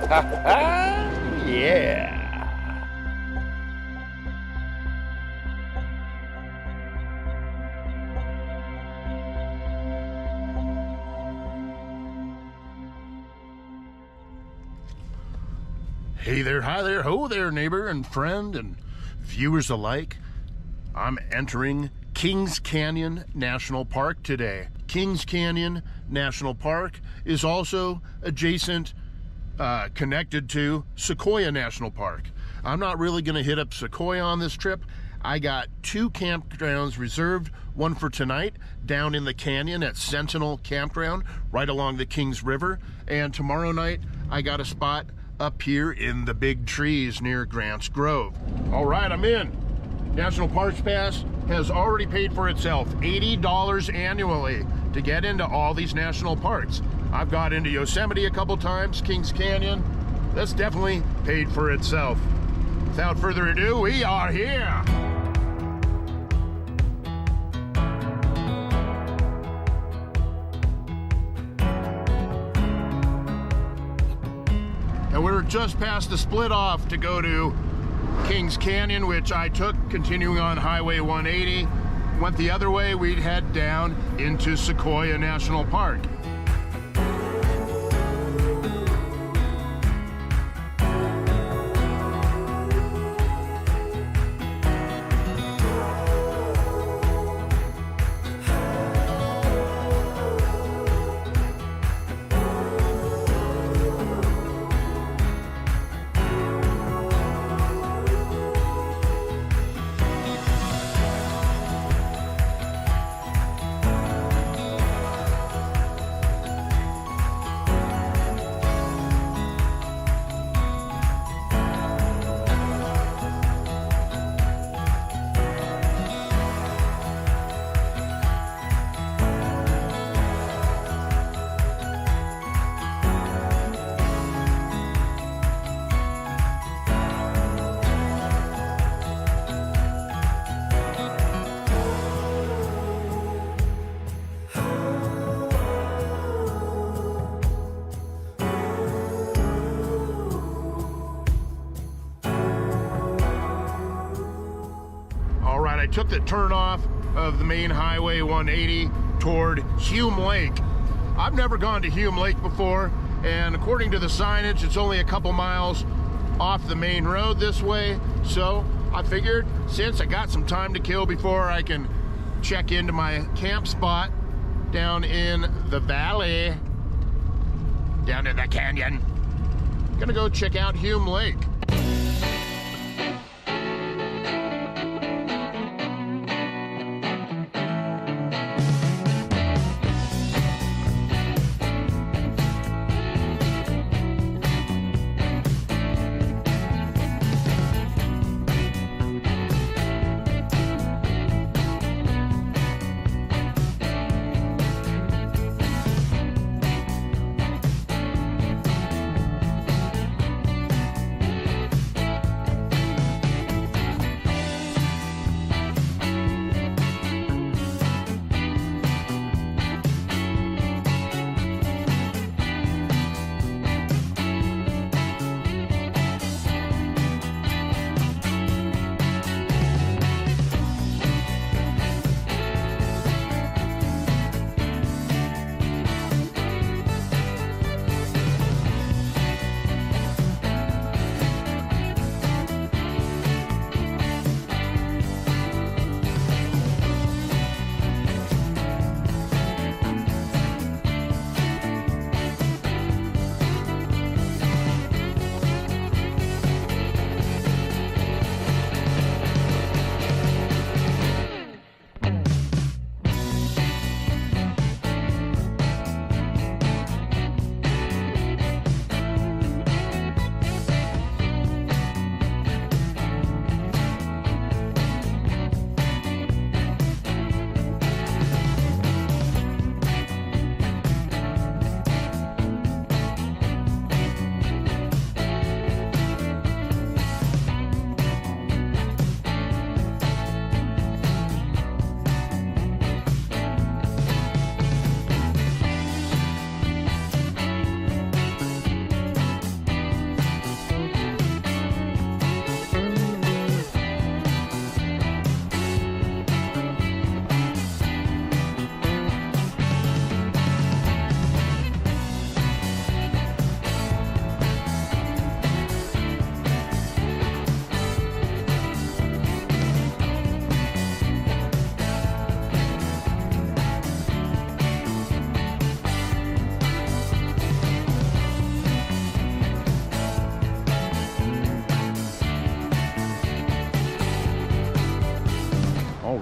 Yeah. Hey there, hi there, ho there, neighbor and friend and viewers alike. I'm entering Kings Canyon National Park today. Kings Canyon National Park is also adjacent, connected to Sequoia National Park. I'm not really going to hit up Sequoia on this trip. I got 2 campgrounds reserved, one for tonight down in the canyon at Sentinel Campground right along the Kings River, and tomorrow night I got a spot up here in the big trees near Grants Grove. All right, I'm in. National Parks Pass has already paid for itself, $80 annually to get into all these national parks. I've got into Yosemite a couple times, Kings Canyon. That's definitely paid for itself. Without further ado, we are here. And we're just past the split off to go to Kings Canyon, which I took continuing on Highway 180. Went the other way, we'd head down into Sequoia National Park. I took the turn off of the main Highway 180 toward Hume Lake. I've never gone to Hume Lake before, and according to the signage, it's only a couple miles off the main road this way. So I figured since I got some time to kill before I can check into my camp spot down in the valley, down in the canyon, gonna go check out Hume Lake.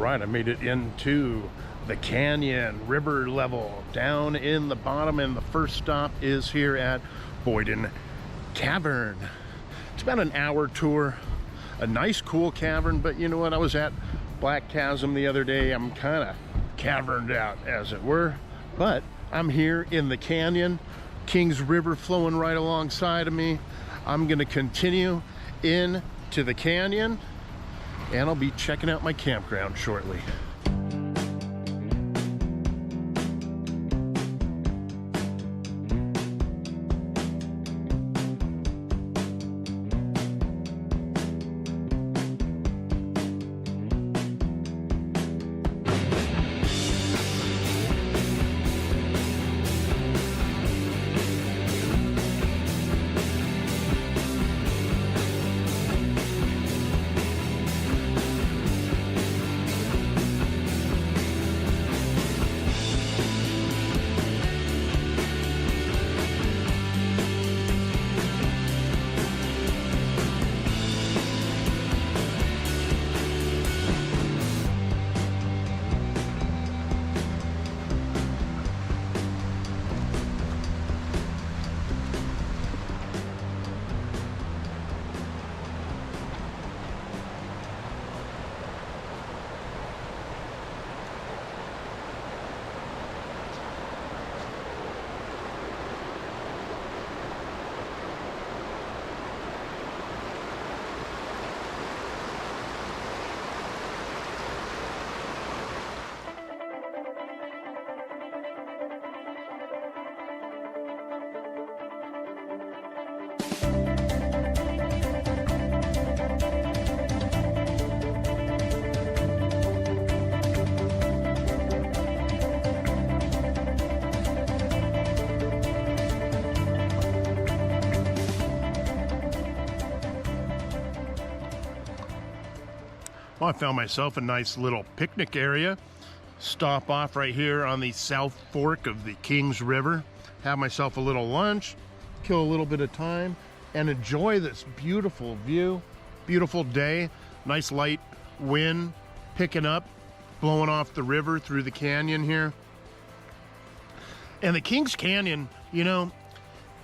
right, I made it into the canyon river level down in the bottom, and the first stop is here at Boyden Cavern. It's about an hour tour. A nice cool cavern, but you know what, I was at Black Chasm the other day. I'm kind of caverned out, as it were, but I'm here in the canyon. Kings River flowing right alongside of me. I'm gonna continue into the canyon, and I'll be checking out my campground shortly. Well, I found myself a nice little picnic area. Stop off right here on the South Fork of the Kings River. Have myself a little lunch, kill a little bit of time, and enjoy this beautiful view. Beautiful day, nice light wind picking up, blowing off the river through the canyon here. And the Kings Canyon, you know,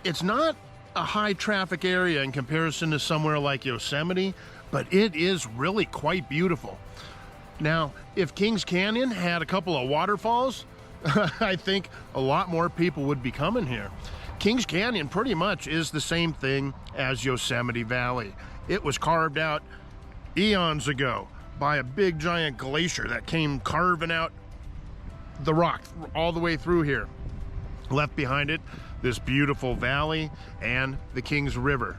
it's not a high traffic area in comparison to somewhere like Yosemite, but it is really quite beautiful. Now, if Kings Canyon had a couple of waterfalls, I think a lot more people would be coming here. Kings Canyon pretty much is the same thing as Yosemite Valley. It was carved out eons ago by a big giant glacier that came carving out the rock all the way through here. Left behind it this beautiful valley and the Kings River.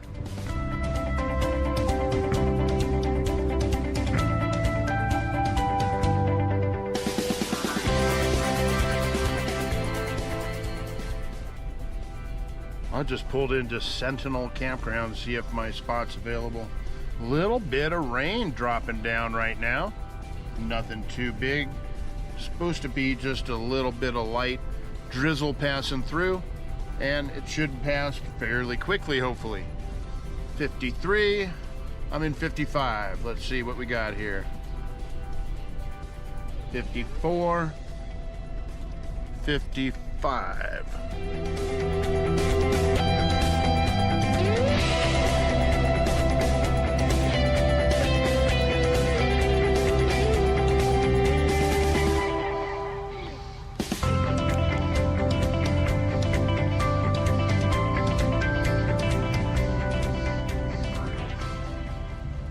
I just pulled into Sentinel Campground to see if my spot's available. A little bit of rain dropping down right now. Nothing too big. Supposed to be just a little bit of light drizzle passing through, and it should pass fairly quickly, hopefully. 53, I'm in 55. Let's see what we got here. 54, 55.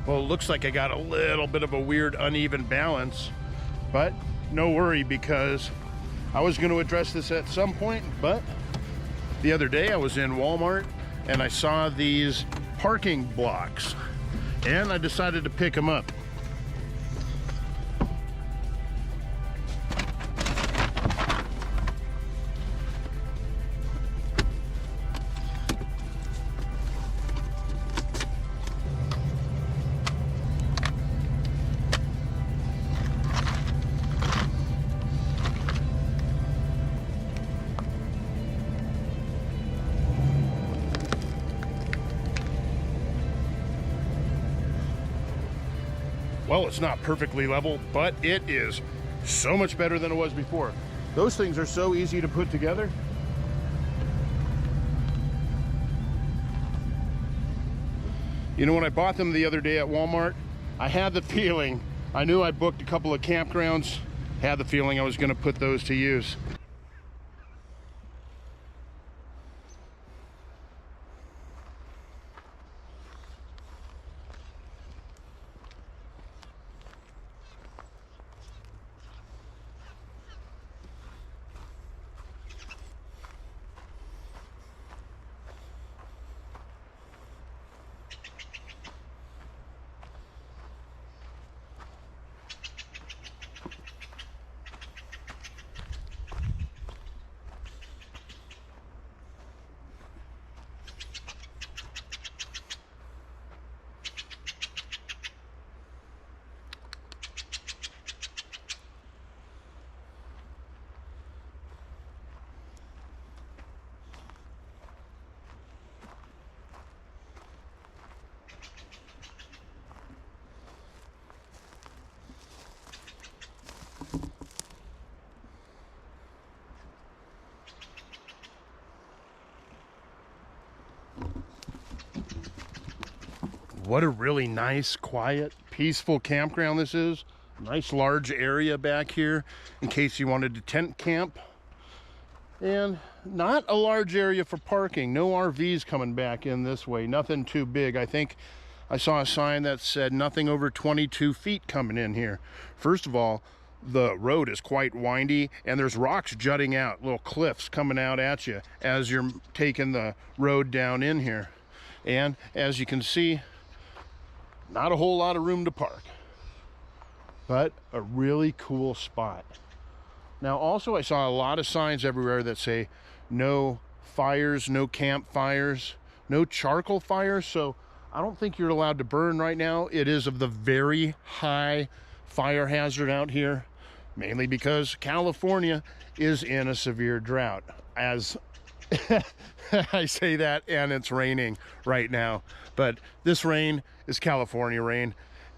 Well, it looks like I got a little bit of a weird uneven balance, but no worry, because I was going to address this at some point. But the other day I was in Walmart and I saw these parking blocks and I decided to pick them up. Well, it's not perfectly level, but it is so much better than it was before. Those things are so easy to put together. You know, when I bought them the other day at Walmart, I had the feeling, I knew I booked a couple of campgrounds, had the feeling I was going to put those to use. What a really nice, quiet, peaceful campground this is. Nice large area back here in case you wanted to tent camp. And not a large area for parking. No RVs coming back in this way. Nothing too big. I think I saw a sign that said nothing over 22 feet coming in here. First of all, the road is quite windy and there's rocks jutting out, little cliffs coming out at you as you're taking the road down in here. And as you can see, not a whole lot of room to park, but a really cool spot. Now also I saw a lot of signs everywhere that say no fires, no campfires, no charcoal fires. So I don't think you're allowed to burn right now. It is of the very high fire hazard out here, mainly because California is in a severe drought. As I say that, and it's raining right now, but this rain is California rain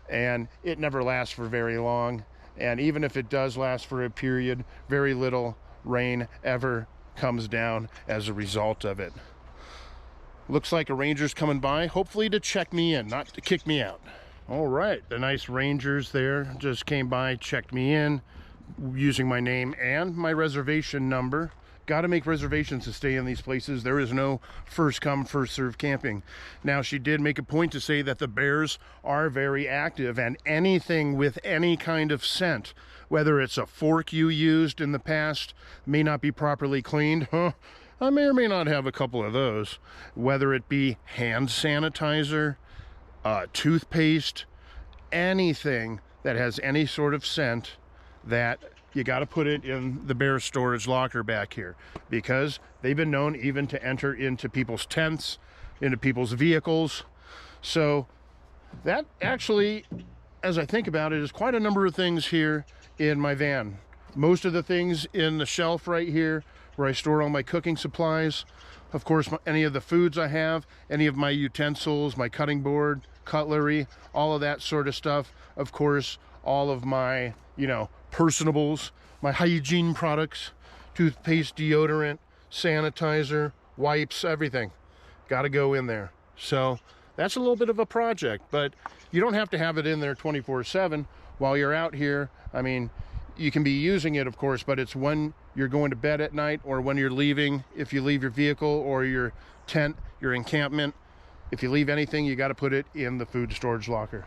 and it never lasts for very long. And even if it does last for a period, very little rain ever comes down as a result of it. Looks like a ranger's coming by, hopefully to check me in, not to kick me out. All right, the nice rangers there just came by, checked me in using my name and my reservation number. Got to make reservations to stay in these places. There is no first come, first serve camping. Now, she did make a point to say that the bears are very active, and anything with any kind of scent, whether it's a fork you used in the past, may not be properly cleaned. I may or may not have a couple of those. Whether it be hand sanitizer, toothpaste, anything that has any sort of scent, that you got to put it in the bear storage locker back here, because they've been known even to enter into people's tents, into people's vehicles. So that actually, as I think about it, is quite a number of things here in my van. Most of the things in the shelf right here where I store all my cooking supplies, of course any of the foods I have, any of my utensils, my cutting board, cutlery, all of that sort of stuff. Of course, all of my, personables, my hygiene products, toothpaste, deodorant, sanitizer, wipes, everything got to go in there. So that's a little bit of a project, but you don't have to have it in there 24/7 while you're out here. I mean, you can be using it, of course, but it's when you're going to bed at night or when you're leaving. If you leave your vehicle or your tent, your encampment, if you leave anything, you got to put it in the food storage locker.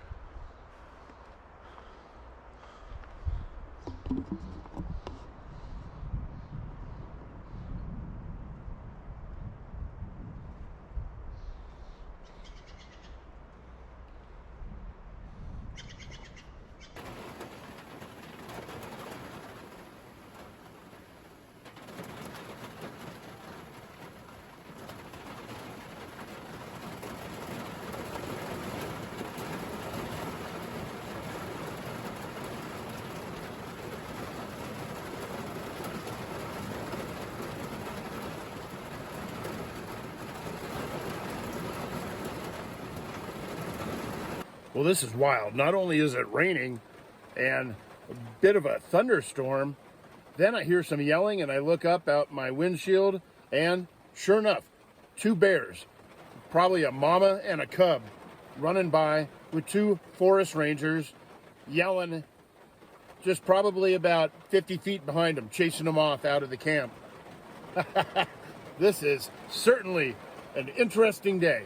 Well, this is wild. Not only is it raining and a bit of a thunderstorm, then I hear some yelling and I look up out my windshield and sure enough, 2 bears, probably a mama and a cub, running by with 2 forest rangers yelling just probably about 50 feet behind them, chasing them off out of the camp. This is certainly an interesting day.